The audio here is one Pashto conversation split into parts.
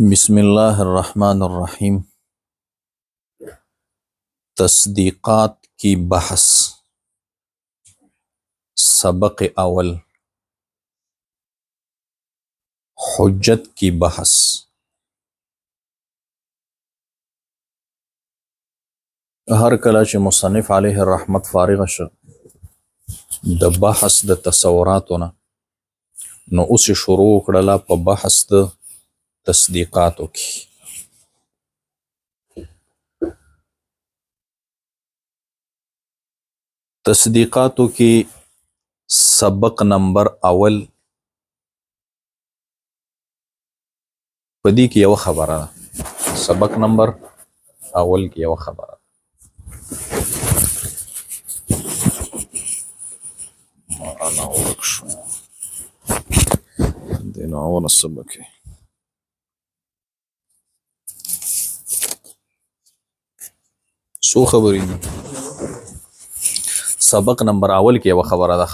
بسم الله الرحمن الرحیم. تصدیقات کی بحث. سبق اول. حجت کی بحث. هر کله چې مصنف علیه الرحمت فارغ شه د بحث د تصوراتونه، نو اوس شروع کړله په بحث د تصدیقاتو کې. تصدیقاتو کې سبق نمبر اول په دې کې یو خبره ده. سبق نمبر اول کې یو خبره ده. انا ورک شو دینه اول سبق کې سو خبرې دي. سبق نمبر اول کې یو خبره ده.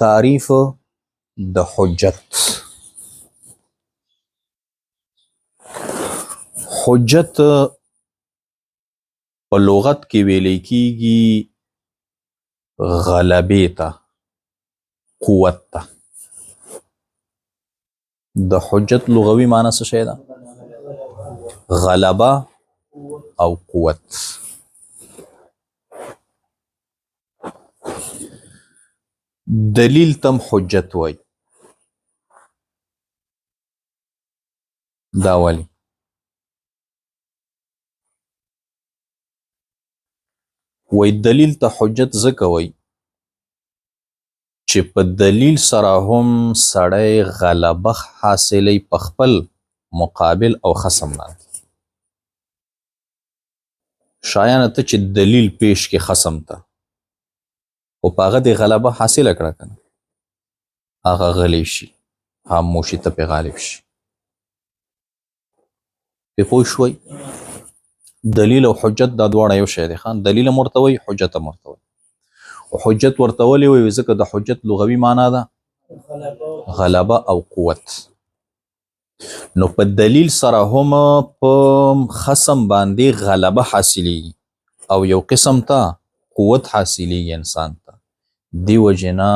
تعریف د حجت. حجت په لغت کې ویل کېږي غلبې ته، قوت ته. د حجت لغوي معنی څه شی ده؟ غلبه او قوت. دلیل تم حجت وای. دا ولی وای دلیل ته حجت ځکه وای چې په دلیل سره هم سړی غلبه حاصلی په خپل مقابل او خصم باندې. شایانه ته چې دلیل پیش کې خصم ته او په هغه د غلبه حاصله کړه کنه، هغه غلی شي، خاموشي ته پې غالب شي. پې پوه شوئ؟ دلیل او حجت دا دواړه یو شی دی. دلیل هم ورته وایي، حجت هم ورته وایي. حجت ورته ولې وایي؟ ځکه د حجت لغوي معنا ده غلبه او قوت. نو په دلیل سره هم په خصم باندې غلبه حاصلیږي او یو قسم ته قوت حاصلیږي انسان ته. دی وجنا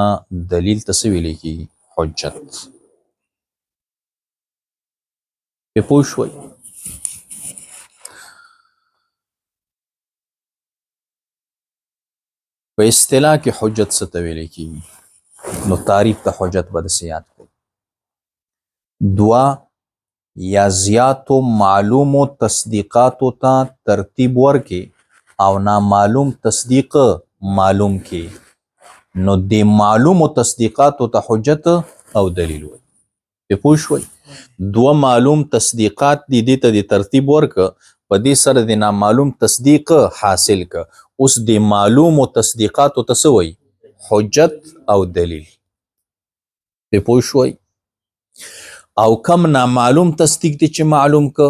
دلیل ته څه ویل کېږي؟ حجت. پې پوه شوئ؟ په اصطلاح کې حجت څه ته ویل کېږي؟ نو تعریف ته حجت به داسې یاد کړئ: دوه یا زیاتو معلومو تصدیقاتو ته ترتیب ورکې او نامعلوم تصدیق معلوم کې، نو د معلومو تصدیقاتو ته حجت او دلیل وایي. پې پوه شوئ؟ دوه معلوم تصدیقات دي، دې ته د ترتیب ورکه، په دې سره د نامعلوم تصدیق حاصل که. اوس د معلومو تصدیقاتو ته څه وایي؟ حجت او دلیل. پې پوه شوئ؟ او کم نامعلوم تصدیق دی چې معلوم که،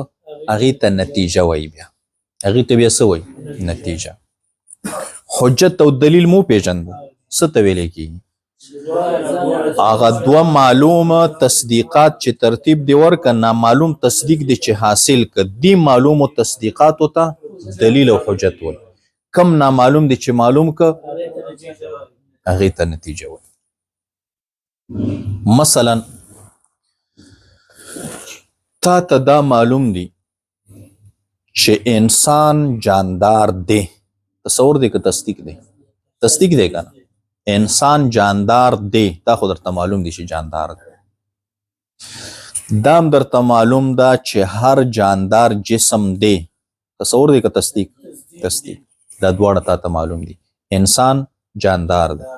هغې ته نتیجه وایي. بیا هغې ته بیا څه وایي؟ نتیجه. حجت او دلیل مو پیژندو څه ته ویلی کېږي؟ هغه دوه معلومه تصدیقات چې ترتیب دی ورکه، نامعلوم تصدیق دی چې حاصل که، دی معلومو تصدیقاتو ته دلیل او حجت وایي. کم نامعلوم دی چې معلوم که، هغې ته نتیجه وایي. مثلا تا ته دا معلوم دی چې انسان جاندار دی. تصور دی که تصدیق دی؟ تصدیق دی که نه؟ انسان جاندار دی، دا خو درته معلوم دی چې جاندار دی. دا هم درته معلوم ده چې هر جاندار جسم دی. تصور دی که تصدیق؟ تصدیق. دا دواړه تا ته معلوم دی. انسان جاندار دی،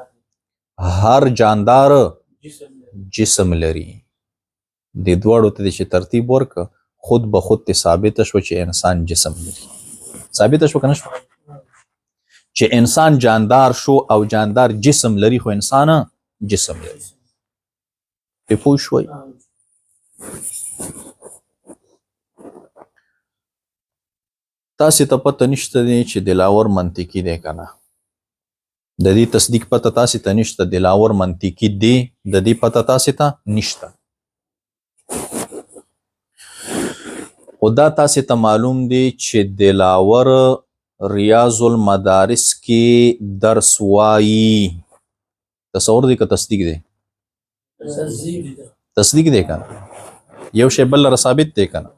هر جاندار جسم لري. د دواړو ته چې ترتیب ورکه، خود به خود ته ثابته شوه چې انسان جسم لري. ثابته شوه که نه شوه؟ چې انسان جاندار شو او جاندار جسم لري، خو انسان جسم لري. پې پوه شوئ؟ تاسې ته پته نشته دی چې دلاور منطقي دی که نه؟ د دې تصدیق پته تاسې ته نشته دلاور منطقي دی د دې پته تاسې ته نشته خو دا تاسې ته معلوم دی چې دلاور ریاض المدارس کې درس وایي تصور دی که تصدیق دی تصدیق دی کنه یو شی بل لره ثابت دی کنه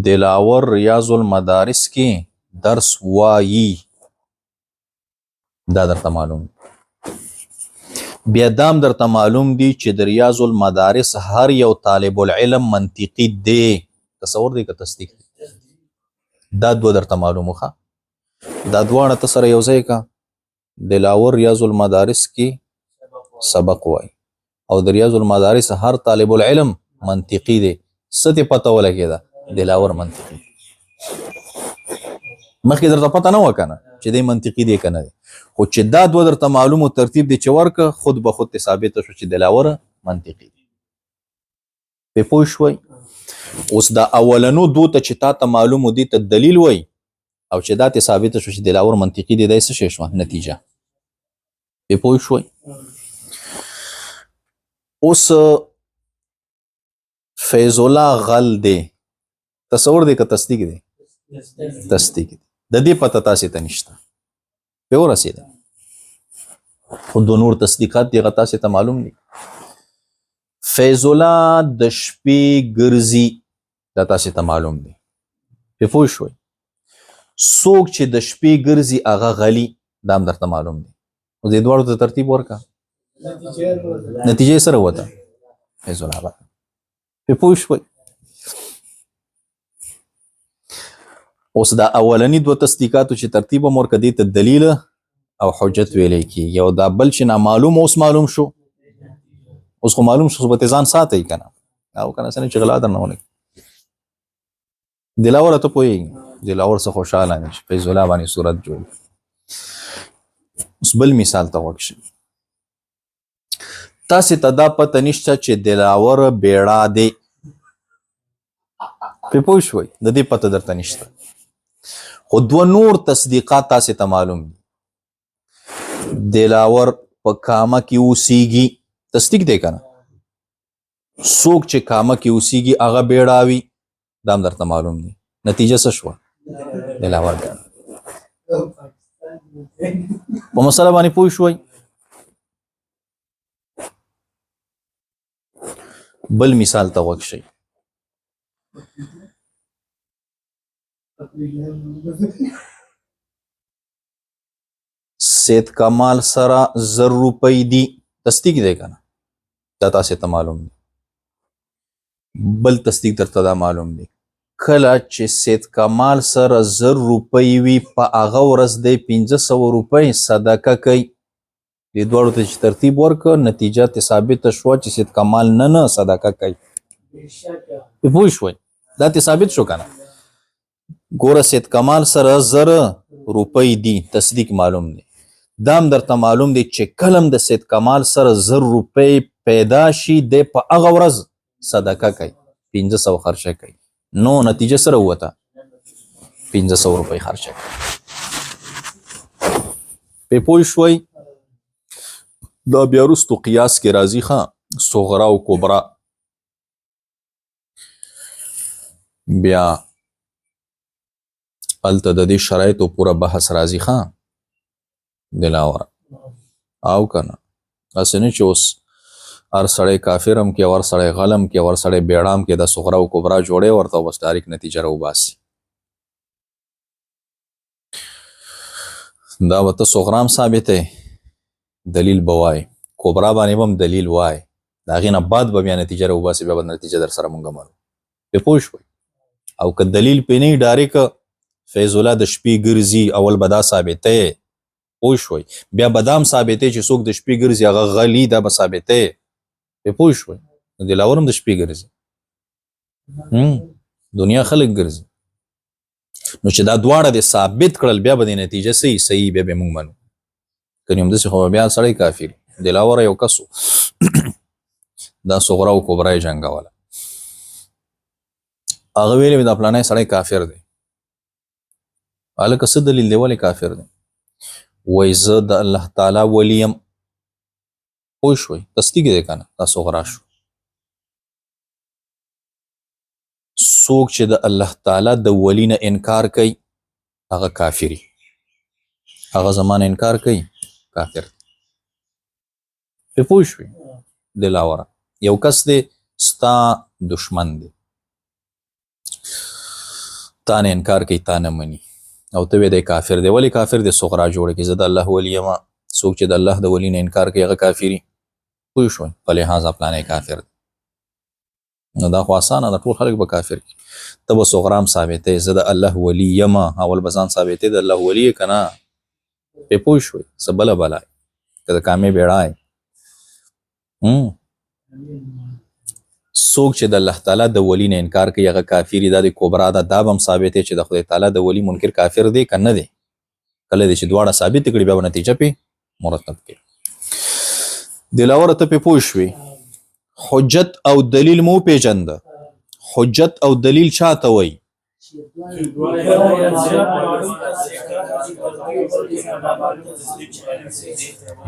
دلاور ریاض المدارس کې درس وایي دا درته معلوم بیا دام درته معلوم دی چې د ریاض المدارس هر یو طالب العلم منطقي دی تصور دی که تصدیق دی دا دوه درته معلومه ښه دا دواړه ته سره یو ځای کا دلاور ریاض المدارس کې سبق وای او د ریاض المدارس هر طالب العلم منطقي دی څه ته پته ولګېده دلاور منطقي مخکې درته پته نه وه کنه چې دی منطقي دی که نه دی خو چې دا دوه درته معلوم ترتیب دی چې ورکه خود به خود ته ثابته شو چې دلاور منطقي دی پې پوه شوئ اوس دا اولنو دو ته چې تا ته معلوم دی ته دلیل وای او چې دا ته ثابته شو چې دلاور منطقي دی دا څه شی شوه نتیجه پې پوه شوئ اوس فیض الله غل دی تصور دی که تصدیق دی تصدیق دی د دې پته تاسې ته نشته پې ورسېده خو دو نور تصدیقات دی هغه تاسې ته معلوم دي فیض الله د شپې ګرځي دا تاسې ته معلوم دی پې پوه شوئ څوک چې د شپې ګرځي هغه غلي دا هم درته معلوم دی نو دې دواړو ته ترتیب ورکړه نتیجه یې سره وته فیض الله پې پوه شوئ اوس دا اولنی دوه تصدیقاتو چې ترتیب هم ورکړه دې ته دلیل او حجت ویلی کېږي او دا بل چې نامعلوم اوس معلوم شو اوس خو معلوم شو به ته ځان ساتئ که نه او که نه څه نه چې غلا درنه ونه دلاوره ته پوهېږي دلاور څه خوشحاله دی چې فیض الله باندې صورت جوړ اوس بل مثال ته غوږ شئ تاسې ته دا پته نشته چې دلاور بیړه دی پې پوه شوئ د دې پته درته نشته خو دوه نور تصدیقات تاسې ته معلوم دي دلاور په کامه کې اوسیږي تصدیق دی که نه څوک چې کامه کې اوسیږي هغه بیړاوي دا هم درته معلوم دی نتیجه څه شوه دلاور بیړه په مسله باندې پوه شوئ بل مثال ته غوږ شئ سید کمال سره 1000 روپۍ دي تصدیق دی که نه دا تاسې ته معلوم دی بل تصدیق درته دا معلوم دی کله چې سید کمال سره 1000 روپۍ وي په هغه ورځ دی 500 روپۍ صدقه کوي دې دواړو ته چې ترتیب ورکړه نتیجه ته ثابته شوه چې سید کمال نه صدقه کوي پوه شوئ دا ته ثابت شو که نه ګوره سید کمال سره 1000 روپۍ دي تصدیق معلوم دی دا هم درته معلوم دی چې کلم د سید کمال سره 1000 روپۍ پیدا شي دی په هغه ورځ صدقه کوي 500 خرچه کوي نو نتیجه سره وته 500 روپۍ خرچه کوي پې پوه شوئ دا بیا وروستو قیاس کې راځي ښه صغرا او کبرا بیا هلته د دې شرایطو پوره بحث راځي ښه دلاوره او که نه هسې نه چې اوس هر سړی کافر هم کې او هر سړی غلم کې او هر سړی بیړه هم کې د صغرا او کبرا جوړې ورته او بس ډایرکټ نتیجه راوباسي دا به ته صغرا هم ثابتې دلیل به وای کبرا باندې به هم دلیل وای د هغې نه بعد به بیا نتیجه راوباسي بیا به نتیجه در سره مونږ معلوم پې پوه شوئ او که دلیل پې نه وي ډایرکټ فیض الله د شپې ګرځي اول به دا ثابتې پوه شوئ بیا به دا هم ثابتې چې څوک د شپې ګرځي هغه غلي دا به ثابتې پې پوه شوئ نو دلاور هم د شپې ګرځي دنیا خلک ګرځي نو چې دا دواړه د ثابت کړل بیا به د نتیجه صحیح بیا به مونږ منو که نه همداسې خو بیا سړی کافر دلاور یو کس دا صغرا او کبرا یې جنګوله هغه ویلې دا پلانی سړی کافر دی هلکه څه دلیل دی ولې کافر دی وای زه د الله تعالی ولی یم. پوه شوئ؟ تصدیق دی که نه؟ تاسو غرا شو. څوک چې د الله تعالی د ولی نه انکار کوي هغه کافری، هغه زمان انکار کوي کافر. په پوه شوئ؟ دلاوره یو کس دی ستا دشمن دی، تا نه انکار کوي، تا نه مني، او ته وی دی کافر دی. ولی کافر دی؟ صغرا جوړه کی زه د الله ولی یم. څوک چې د الله د ولی نه انکار کوي هغه کافری. پوه شوئ؟ په لحاظ پلانی کافر دی. نو دا خو اسانه ده، ټول خلک به کافر کی. ته به صغرام ثابتې زه د الله ولی یم، اول به ځان ثابتې د الله ولی که نه. په پوه شوئ؟ څه بله بلای که د کامې بیړای. څوک چې د الله تعالی د ولی نه انکار کوي هغه کافر دا د کبرا ده. دا به هم ثابت چې د خدای تعالی د ولی منکر کافر دی که نه دی. کله دی چې دواړه ثابت کړي بیا به نتیجه پې مرتب کړي. دلاوره ته پې پوه شوې؟ حجت او دلیل مو پیژنده. حجت او دلیل چاته وایي؟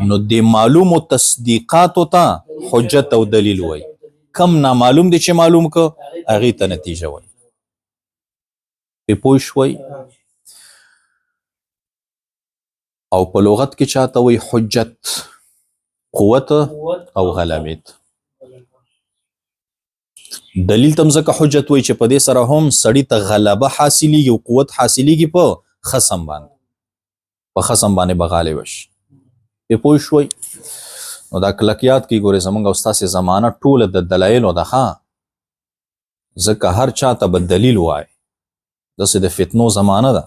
نو د معلومو تصدیقاتو ته حجت او دلیل وایي. کم نامعلوم دی چې معلوم که هغې ته نتیجه وایي. پې پوه شوئ؟ او په لغت کې چاته وایي حجت؟ قوت او غلبت. دلیل تم ځکه حجت وایي چې په دې سره هم سړي ته غلبه حاصلیږي او قوت حاصلیږي په خصم باندې، په خصم باندې به غالب شي. پې پوه شوئ؟ نو دا کلکیات کې ګورې زمونږ او ستاسې زمانه ټوله د دلایلو ده ښه، ځکه هر چا ته به دلیل وایي. داسې د فتنو زمانه ده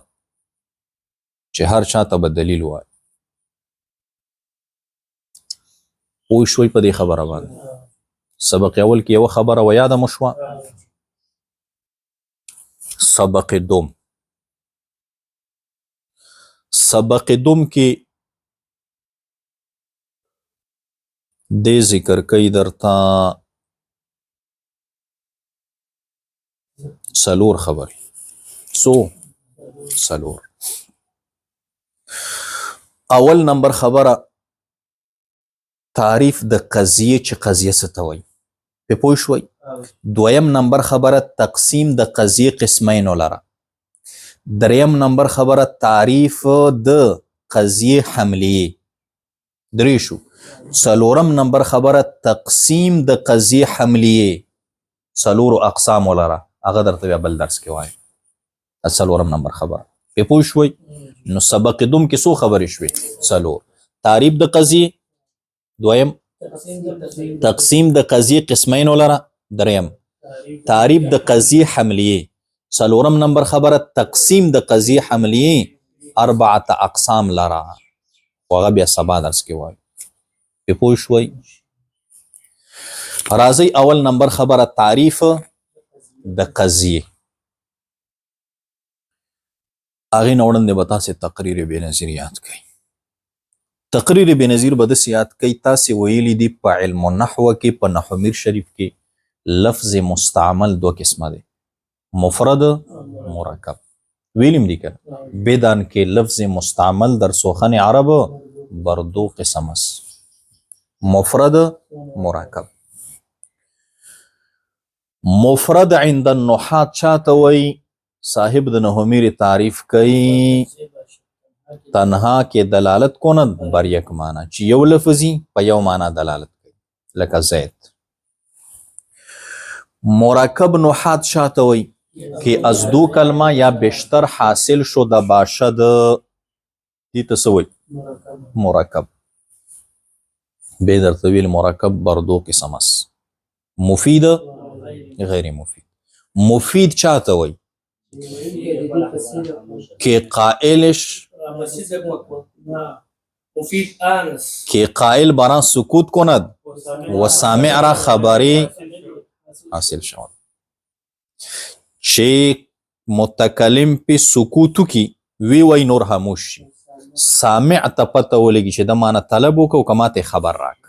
چې هر چا ته به دلیل وایي. پوه شوئ په دې خبره باندې؟ سبق اول کې یوه خبره و یاده مو شوه. سبق دوم، سبق دوم کې دې ذکر کوي درته څلور خبرې. څو؟ څلور. اول نمبر خبره تعریف د قضیې چې قضیه څه ته وایي. په پوه شوئ؟ دویم نمبر خبره تقسیم د قضیې قسمینو لره. دریم نمبر خبره تعریف د قضیې حملیې. درې شو. څلورم نمبر خبره تقسیم د قضیې حملیې څلورو اقسامو لره، هغه درته بیا بل درس کې وایي. څلورم نمبر خبره. په پوه شوئ؟ نو سبق دوم کې څو خبرې شوې؟ څلور. تعریف د قضیې، دویم تقسیم د قضیې قسمینو لره، دریم تعریف د قضیې حملیې، څلورم نمبر خبره تقسیم د قضیې حملیې اربعه اقسام لره، هغه بیا سبا درس کې وایي. په پوه شوئ؟ راځئ اول نمبر خبره تعریف د قضیې. هغې نه وړاندې به تاسې تقریر بېنظیر یاد کړئ. تقریر بېنظیر به داسې یاد کړئ، تاسې ویلي دي په علم النحو کې په نحو میر شریف کې لفظ مستعمل دو قسمه دی، مفرد مرکب. ویلیم دی که بدان کې لفظ مستعمل در سخن عرب بر دو قسم است، مفرد مرکب. مفرد عند النحات چاته وایي؟ صاحب د نحو میر تعریف کوي تنها کې دلالت کند بر یک معنی، چې یو لفظی په یو معنی دلالت کوي، لکه زید. مرکب نحات چاته وایي؟ که از دو کلمه یا بیشتر حاصل شده باشد، دې ته څه وایي؟ مرکب. بې درته ویل مرکب بر دو قسم است، مفید غیر مفید. مفید چاته وایي؟ که قائلش که قائل بران سکوت کند و سامع را خبری حاصل شود، چې متکلم پی سکوتو کی وی وی نور خاموش شي، سامع ته پته ولګي چې د معنی طلب وکړو که ماته خبر راک.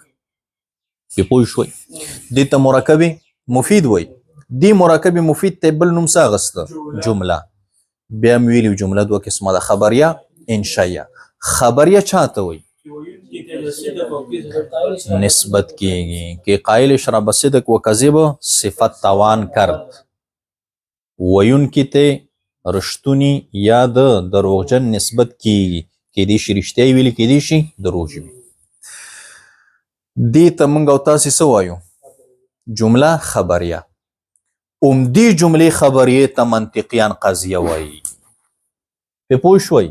پې پوه شوئ؟ دې ته مرکب مفید وایي. دی مرکب مفید ته بل نوم څه اخسته؟ جمله. بیا مې ویلي جمله دوه قسمه ده، خبریه انشائیه. خبریه چاته وي نسبت کیږي کې قائل شرب صدق و کذب صفت توان کرد ویونکي ته رښتونی یا د دروغجن نسبت کیږي کې دې شي رښتیا ویلي کې دې شي دروغ وي دې ته موږ او تاسې څه وایو جمله خبریه عمدي جملې خبریې ته منطقیان قضیه وایي پې پوه شوئ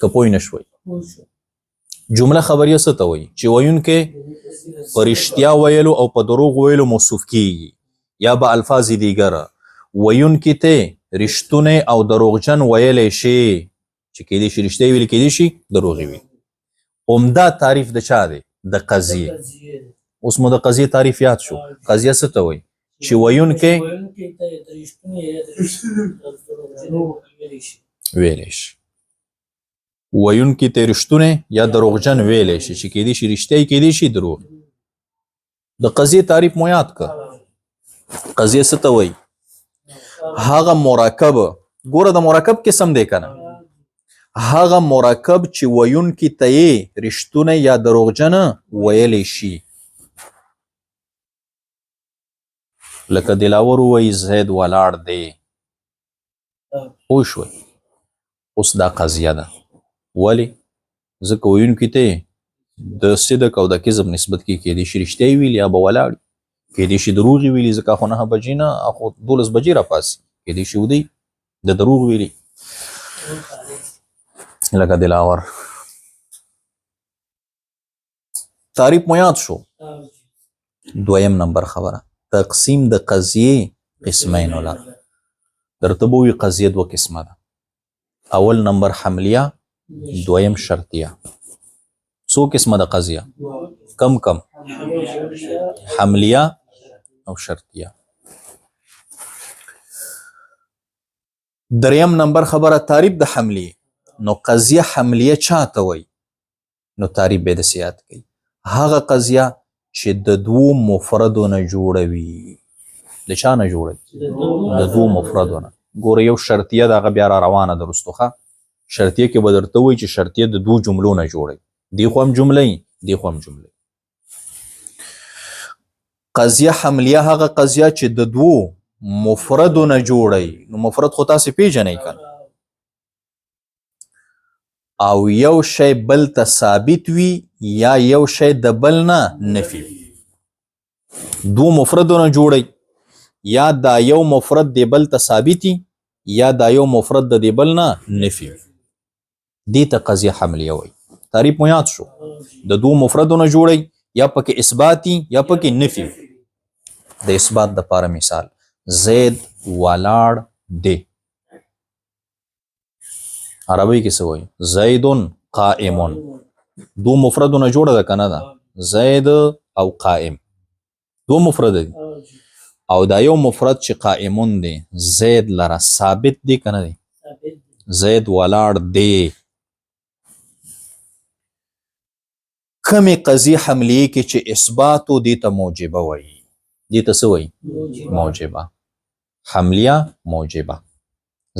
که پوه نه شوئ جمله خبریه څه ته وایي چې ویونکی په رښتیا ویلو او په دروغ ویلو موصوف کیږي یا به الفاظ دیګره ویونکي ته رښتونی او دروغجن ویلی شي چې کیدای شي رښتیا ویلي کیدای شي دروغ وي عمده تعریف د چا دی د قضیې اوس مو د قضیې تعریف یاد شو قضیه څه ته وایي چې ویونکی ویلی شي ویونکي ته رښتونی یا دروغجن ویلی شي چې کیدای شي رښتیا کیدای شي دروغ د قضیې تعریف مو یاد که قضیه څه ته وایي هغه مرکب ګوره د مرکب قسم دی که نه هغه مرکب چې ویونکي ته یې رښتونی یا دروغجن ویلی شي لکه دلاور ووایي زید ولاړ دی پوه شوئ اوس دا قضیه ده ولې ځکه ویونکي ته د صدق او د کذب نسبت کې کیدای شي رښتیا ویلي یا به ولاړ کیدای شي دروغ ویلي ځکه خو 9 بجې نه خو 12 بجې راپاسي کیدای شي ودی د دروغ ویلي لکه دلاور تعریف مو یاد شو دویم نمبر خبره تقسیم د قضیې قسمین ولا درته به وي قضیه دوه قسمه ده اول نمبر حملیه دویم شرطیه څو قسمه ده قضیه کم حملیه او شرطیه دریم نمبر خبره تعریف د حملیه نو قضیه حملیه چاته وای نو تعریف به د سیات کوي هغه قضیه چې د دوو مفردو نه جوړوي د چا نه جوړوي د دوو مفردو نه ګوره یو شرطیه دغه بیا را روانه ده رستوخه شرطیه کې به درته وایي چې شرطیه د دوو جملو نه جوړوي دی خو هم جمله دی خو هم جمله قضیه حملیه هغه قضیه چې د دوو مفردو نه جوړوي نو مفرد خو تاسې پیژنئ کنه او یو شی بل ته ثابت وي یا یو شی د بل نه نفي وي دو مفردو نه جوړی یا دا یو مفرد د بل ته ثابتي یا دا یو مفرد د بل نه نفي وي دې ته قضیه حملیه وایي تعریف مو یاد شو د دو مفردو نه جوړی یا پکې اثباتي یا پکې نفي وي د اثبات دپاره مثال زید ولاړ دی عربی کې څه وایي زیدون قائمون دو مفردو نه جوړه ده که نه ده زید او قائم دو مفرد دي او دا یو مفرد چې قائمون دی زید لره ثابت دی که نه دی زید ولاړ دی کمې قضیې حملیې کې چې اثباتو دې ته موجبه وایي دې ته څه وایي موجبه حملیه موجبه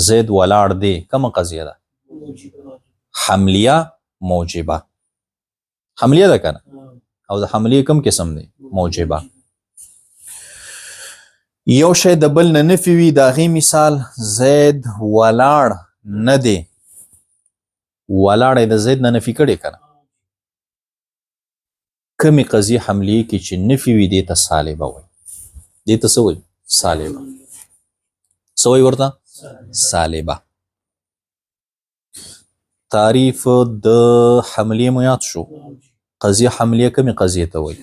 زید ولاړ دی کومه قضیه ده حملیه موجبه حملیه ده کنه او د حملیه کوم قسم دی موجبه یو شی د بل نه نفي وي د هغې مثال زید ولاړ نه دی ولاړ د زید نه نفي کړی کنه کمې قضیې حملیې کې چې نفي وي دې ته سالبه وایي دې ته څه وایي سالبه څه وایي ورته سالبه تعریف د حملیه مو یاد شو قضیه حملیه کمې قضیې ته وایي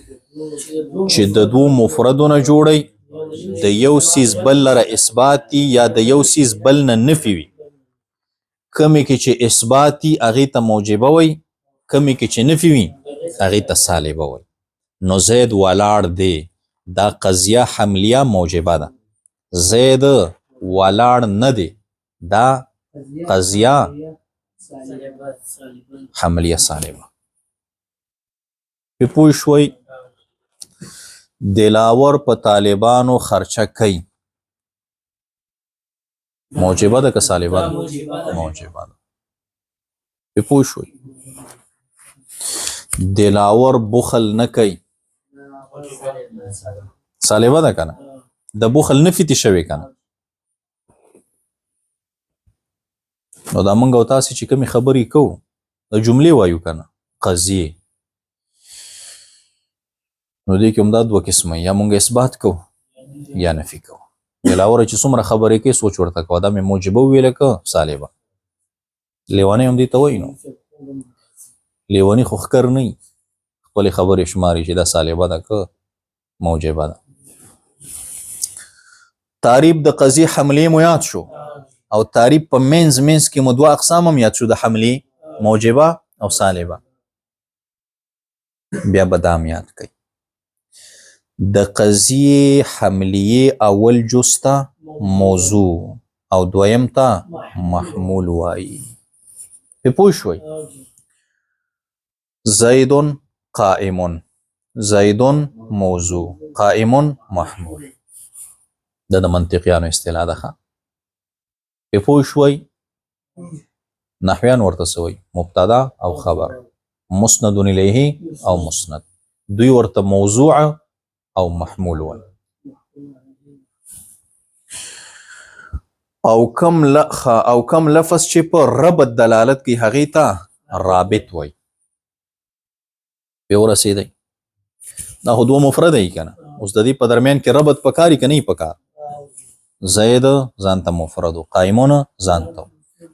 چې د دوو مفردو نه جوړی د یو سیز بل لره اثباتي یا د یو سیز بل نه نفي وي کمې کې چې اثباتي هغې ته موجبه وایي کمې کې چې نفي وي هغې ته سالبه وایي نو زید ولاړ دی دا قضیه حملیه موجبه ده زید ولاړ نه دی دا قضیه حملیه سالبه پې پوه شوئ دلاور په طالبانو خرچه کوي موجبه ده که سالبه ده موجبه ده په پوه شوي دلاور بخل نه کوي سالبه ده کنه د بخل نفي تی شوی کنه نو دا مونږ او تاسې چې کومې خبرې کوو د جملې وایو کنه قضیې نو دې کې هم دا دوه قسمه یا مونږ اثبات کوو یا نفي کوو دلاوره چې څومره خبرې کوي سوچ ورته کوه دا مې موجبه وویله که سالبه لیونی هم دې ته وایي نو لیونی خو ښکر نه وي خپلې خبرې شماري چې دا سالبه ده که موجبه ده تعریب د قضیې حملې مو یاد شو او تعریب په منځ کې مو دوه اقسام هم یاد شو د حملې موجبه او سالبه بیا به دا هم یاد کړئ د قضیې حملیې اول جز ته موضوع او دویم ته محمول وایي په پوه شوئ زیدون قائمون زیدون موضوع قائمون محمول دا د منطقیانو اصطلاح ده په پوه شوئ نحویان ورته څه وایي مبتدا او خبر مسند الیه او مسند دوی ورته موضوع او محمول وایي او کم لفظ چې په ربط دلالت کوي هغې ته رابط وایي په ورسېدی دا خو دوه مفرده یي که نه اوس د دې په درمیان کې ربط پکاري که نه یي پکار زید ځان ته مفرد قائمون ځان ته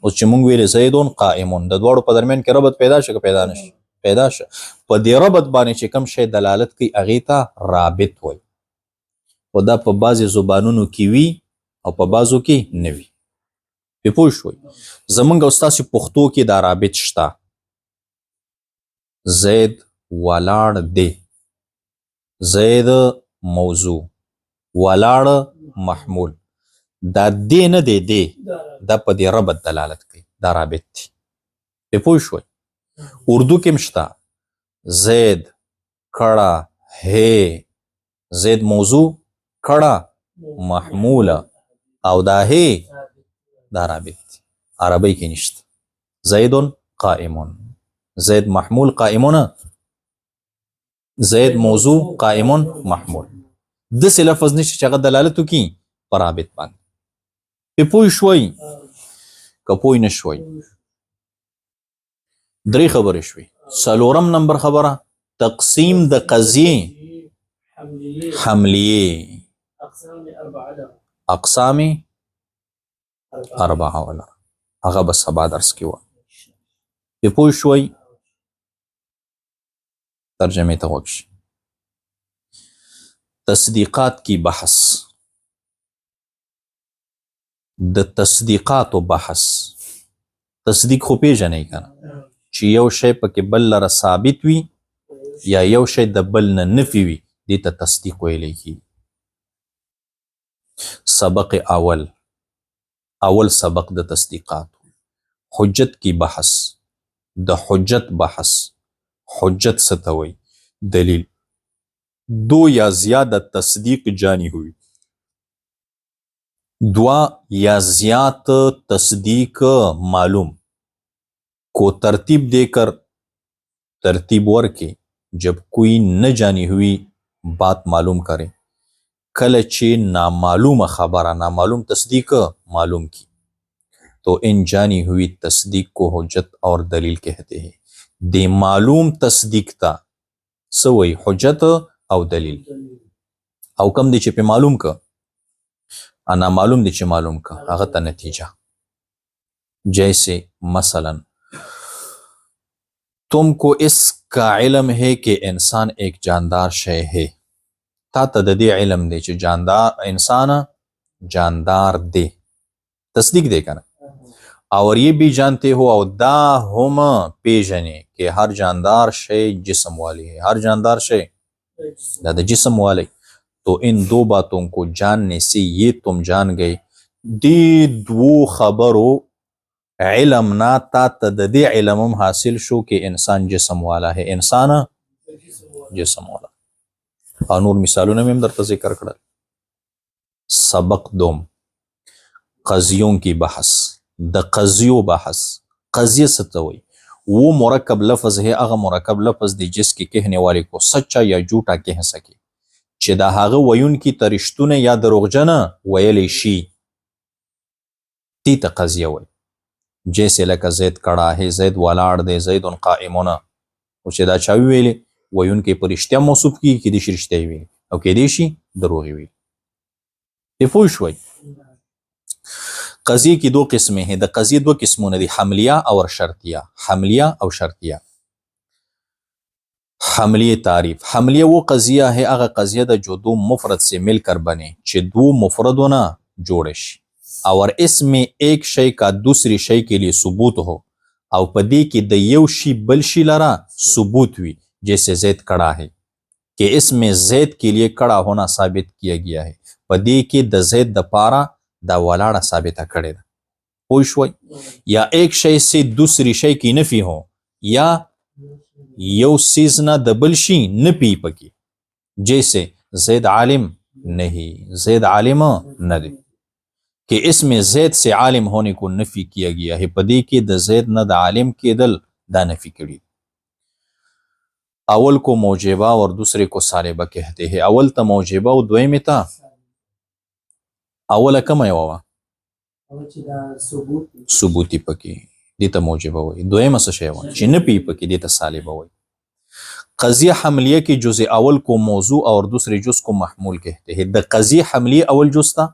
اوس چې موږ ویلې زیدون قائمون د دواړو په درمیان کې ربط پیدا شه که پیدا نشي پیدا شه په دې ربط باندې چې کوم شی دلالت کوي هغې ته رابط وایي خو دا په بعضې زبانونو کې وي او په بعضو کې نه وي پې پوه شوئ زموږ او ستاسې پښتو کې دا رابط شته زید ولاړ دی زید موضوع ولاړ محمول دا دی نه دی دی دا په دې ربط دلالت کوي دا رابط دی پې پوه شوئ اردو کې هم شته زید کړه ہے زید موضوع کړه محموله او دا ہے دا رابط دی عربی کې نشته زیدون قائمون زید محمول قائمون زید موضوع قائمون محمول داسې لفظ نشته چې هغه دلالت وکړي په رابط باندې پې پوه شوئ که پوه نه شوئ درې خبرې شوې څلورم نمبر خبره تقسیم د قضیې حملیې اقسام اربعه ولا هغه به سبا درس کې وه پې پوه شوئ ترجمې ته غوږ شئ تصدیقات کی بحث د تصدیقاتو بحث تصدیق خو پیژنئ که نه چې یو شی پکې بل لره ثابت وي یا یو شی د بل نه نفي وي دې ته تصدیق ویلی کېږي سبق اول سبق د تصدیقاتو حجت کی بحث د حجت بحث حجت څه ته وایي دلیل دو یا زیادہ تصدیق جانی ہوئی دوا یا زیاد تصدیق معلوم کو ترتیب دے کر ترتیب ورکے جب کوئی نہ جانی ہوئی بات معلوم کرے کله چې نامعلوم خبره نامعلوم تصدیق معلوم کی تو ان جانی ہوئی تصدیق کو حجت اور دلیل کہتے ہیں دے معلوم تصدیق تا سوئی حجت او دلیل او کم دی چې په معلوم که انا معلوم دی چې معلوم که هغه ته نتیجه جیسے مثلا تم کو اس کا علم ہے کہ انسان ایک جاندار شے ہے تا ته د دې علم دی چې جاندار انسان جاندار دی تصدیق دی کنه اور یہ بھی جانتے ہو اور دا ہم پیژنے کہ ہر جاندار شے جسم والی ہے ہر جاندار شے دا جسم والے تو ان دو باتوں کو جاننے سے یہ تم جان گئے دی دو خبرو علم نا تا تددی علمم حاصل شو کہ انسان جسم والا ہے انسان جسم والا نور مثالوں میں در ذکر کړل سبق دوم قضیوں کی بحث د قضیو بحث قضیه څه ته وایي वो مرکب لفظ ہے هغه مرکب لفظ دی جس کی کہنے والے کو سچا یا جھوٹا کہہ سکے چې دا هغه ویون کی ترشتونه یا دروغجنه ویلی شي تی ته قضیه وي جیسے لکه زید کڑا ہے زید ولاړ دی زید قائمونه او چې دا چا ویلي ویون کې په رښتیا موصوف کیږي کې د رښتیا ویلي او کېدای شي دروغ ویلي پوه شوئ قضیه کی دو قسمیں ہیں د قضیه دو قسمونه دي حملیه او شرطیه حملیه او شرطیه حملیه تعریف حملیه وہ قضیه ہے هغه قضیه ده جو دو مفرد سے مل کر بنے چې دو مفردوں نہ جوڑے شي اور اس میں ایک شے کا دوسری شے کے لیے ثبوت ہو او پدی کی د یو شی بل شی لرا ثبوت ہوئی جیسے زید کڑا ہے کہ اس میں زید کے لیے کڑا ہونا ثابت کیا گیا ہے پدی کی د زید د پارا دا ولاړه ثابته کړې ده پوه شوي یا ایک شے سے دوسری شے کی نفی ہو یا یو سیز نہ د بل شی نپی پکی جیسے زید عالم نہیں زید عالم نہ دے کہ اس میں زید سے عالم ہونے کو نفی کیا گیا ہے پدی کے د زید نہ د عالم کے دل دا نفی کری اول کو موجبہ اور دوسرے کو سالبہ کہتے ہیں اول تا موجبہ و دویم تا اول کم یوا ثبوتی پکی دیتا موجبہ ہوئی دویم اسا شیوان چی نپی پکی دیتا سالبہ ہوئی قضیہ حملیہ کی جز اول کو موضوع اور دوسرے جز کو محمول کہتے ہیں دا قضیہ حملیہ اول جز تا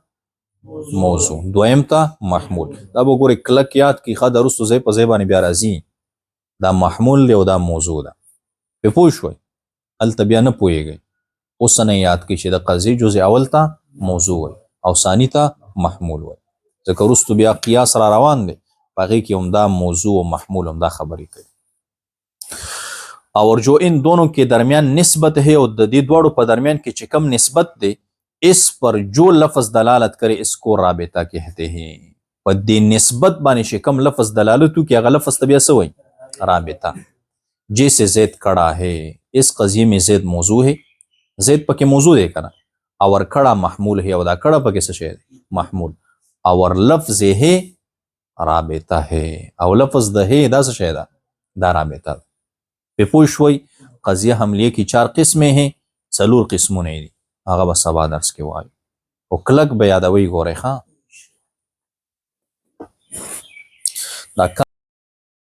موضوع دویم تا محمول دا بگوری کلک یاد کی خواہ درستو زی پا زیبانی بیارازی دا محمول دے و دا موضوع دا پی پوش ہوئی التبیا نپوئے گئی اس نے یاد کی چی دا قضیہ جز اول تا موضوع ہوئی او ثانی تا محمول ہوئی ذکر رستو بیا قیاس را روان دے باقی کی امدہ موضوع و محمول امدہ خبری کری اور جو ان دونوں کے درمیان نسبت ہے اور دی دوڑوں پر درمیان کی چکم نسبت دے اس پر جو لفظ دلالت کرے اس کو رابطہ کہتے ہیں پر دی نسبت بانے شکم لفظ دلالتو کی اگر لفظ طبیعہ سوئی رابطہ جیسے زید کڑا ہے اس قضیے میں زید موضوع ہے زید پکے موضوع دے کنا اور کڑا محمول ہے اور دا کڑا پکے سشے محمول اور لفظ ہے رابطہ ہے او لفظ دا ہے دا سشے دا رابطہ پہ پوشوئی قضیہ حملیے کی 4 قسمیں ہیں سلور قسموں نہیں دی آغا بس سبا درس کے وائی او کلک بیادوئی گورے خواہ